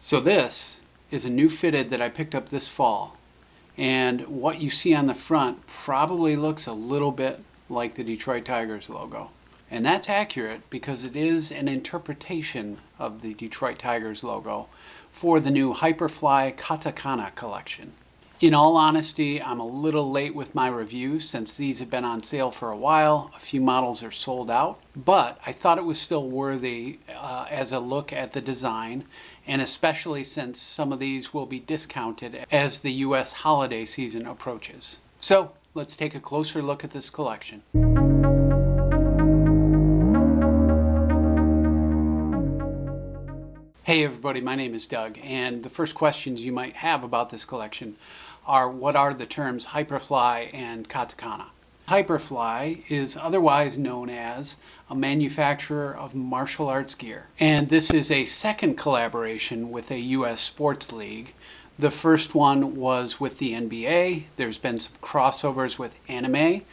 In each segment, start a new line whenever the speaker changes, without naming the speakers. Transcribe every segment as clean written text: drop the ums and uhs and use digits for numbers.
So this is a new fitted that I picked up this fall, and what you see on the front probably looks a little bit like the Detroit Tigers logo. And that's accurate because it is an interpretation of the Detroit Tigers logo for the new Hyperfly Katakana collection. In all honesty, I'm a little late with my reviews since these have been on sale for a while. A few models are sold out, but I thought it was still worthy as a look at the design, and especially since some of these will be discounted as the US holiday season approaches. So let's take a closer look at this collection. Hey everybody, my name is Doug, and the first questions you might have about this collection are what are the terms Hyperfly and Katakana? Hyperfly is otherwise known as a manufacturer of martial arts gear, and this is a second collaboration with a US sports league. The first one was with the NBA. There's been some crossovers with anime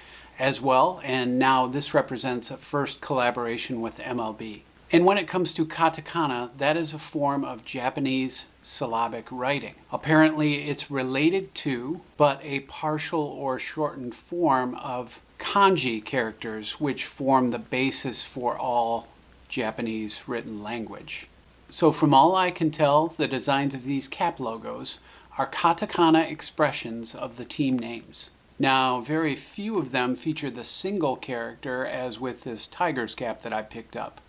as well, and now this represents a first collaboration with MLB. And when it comes to katakana, that is a form of Japanese syllabic writing. Apparently it's related to, but a partial or shortened form of kanji characters, which form the basis for all Japanese written language. So from all I can tell, the designs of these cap logos are katakana expressions of the team names. Now, very few of them feature the single character, as with this Tigers cap that I picked up.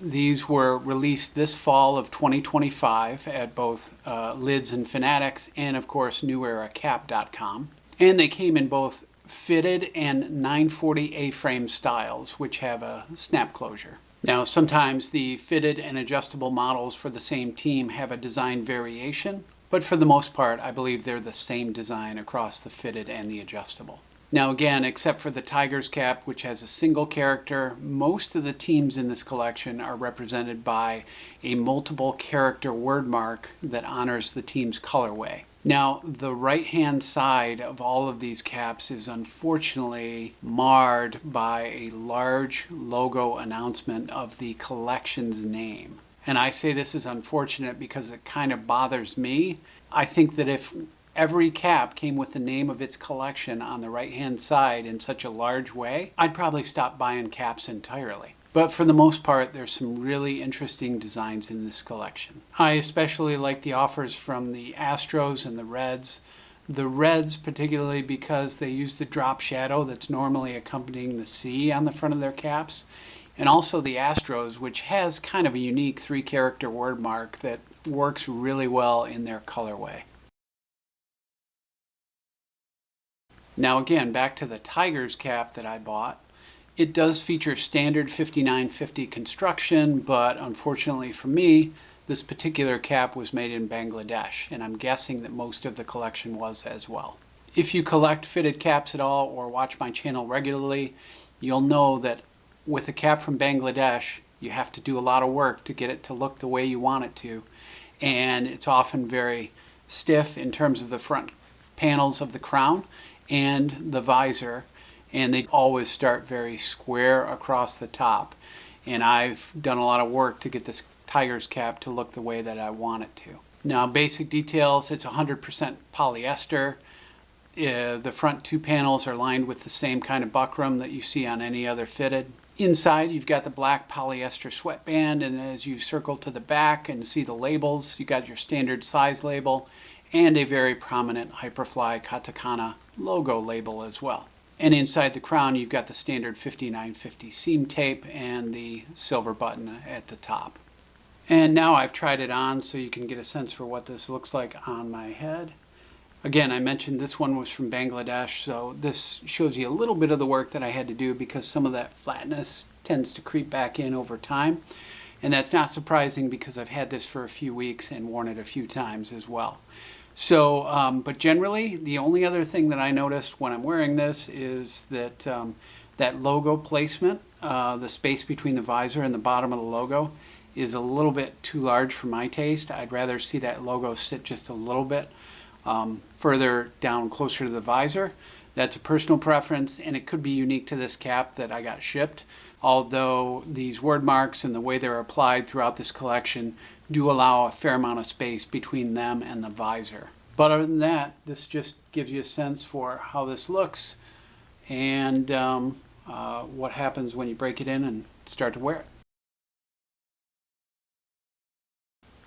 These were released this fall of 2025 at both Lids and Fanatics and, of course, NewEraCap.com. And they came in both fitted and 940 A-frame styles, which have a snap closure. Now, sometimes the fitted and adjustable models for the same team have a design variation, but for the most part, I believe they're the same design across the fitted and the adjustable. Now again, except for the Tigers cap, which has a single character, most of the teams in this collection are represented by a multiple character word mark that honors the team's colorway. Now, the right-hand side of all of these caps is unfortunately marred by a large logo announcement of the collection's name. And I say this is unfortunate because it kind of bothers me. I think that if every cap came with the name of its collection on the right-hand side in such a large way, I'd probably stop buying caps entirely. But for the most part, there's some really interesting designs in this collection. I especially like the offers from the Astros and the Reds. The Reds particularly because they use the drop shadow that's normally accompanying the C on the front of their caps. And also the Astros, which has kind of a unique 3-character word mark that works really well in their colorway. Now again, back to the Tigers cap that I bought. It does feature standard 5950 construction, but unfortunately for me, this particular cap was made in Bangladesh, and I'm guessing that most of the collection was as well. If you collect fitted caps at all or watch my channel regularly, you'll know that with a cap from Bangladesh, you have to do a lot of work to get it to look the way you want it to, and it's often very stiff in terms of the front panels of the crown and the visor, and they always start very square across the top. And I've done a lot of work to get this Tigers cap to look the way that I want it to. Now, basic details, it's 100% polyester. The front 2 panels are lined with the same kind of buckram that you see on any other fitted. Inside, you've got the black polyester sweatband, and as you circle to the back and see the labels, you got your standard size label and a very prominent Hyperfly Katakana logo label as well. And inside the crown, you've got the standard 5950 seam tape and the silver button at the top. And now I've tried it on so you can get a sense for what this looks like on my head. Again, I mentioned this one was from Bangladesh, so this shows you a little bit of the work that I had to do because some of that flatness tends to creep back in over time. And that's not surprising because I've had this for a few weeks and worn it a few times as well. So, but generally, the only other thing that I noticed when I'm wearing this is that that logo placement, the space between the visor and the bottom of the logo, is a little bit too large for my taste. I'd rather see that logo sit just a little bit further down closer to the visor. That's a personal preference, and it could be unique to this cap that I got shipped. although these word marks and the way they're applied throughout this collection do allow a fair amount of space between them and the visor. But other than that, this just gives you a sense for how this looks and what happens when you break it in and start to wear it.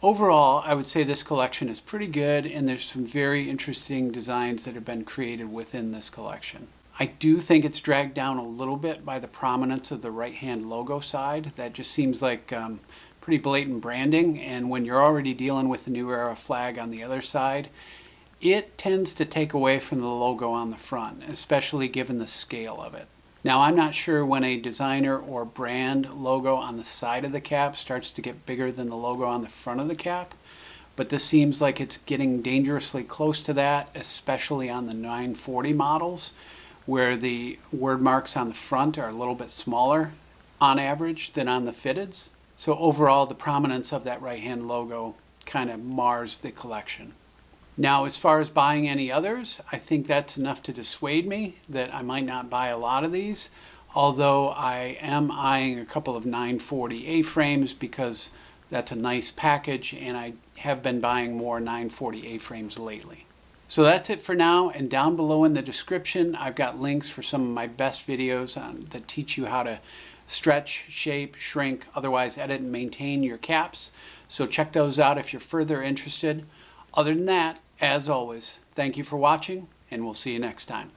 Overall, I would say this collection is pretty good, and there's some very interesting designs that have been created within this collection. I do think it's dragged down a little bit by the prominence of the right-hand logo side. That just seems like pretty blatant branding, and when you're already dealing with the New Era flag on the other side, it tends to take away from the logo on the front, especially given the scale of it. Now, I'm not sure when a designer or brand logo on the side of the cap starts to get bigger than the logo on the front of the cap, but this seems like it's getting dangerously close to that, especially on the 940 models, where the word marks on the front are a little bit smaller on average than on the fitteds. So overall, the prominence of that right-hand logo kind of mars the collection. Now, as far as buying any others, I think that's enough to dissuade me that I might not buy a lot of these, although I am eyeing a couple of 940 A-frames because that's a nice package, and I have been buying more 940 A-frames lately. So that's it for now, and down below in the description I've got links for some of my best videos that teach you how to stretch, shape, shrink, otherwise edit and maintain your caps. So check those out if you're further interested. Other than that, as always, thank you for watching, and we'll see you next time.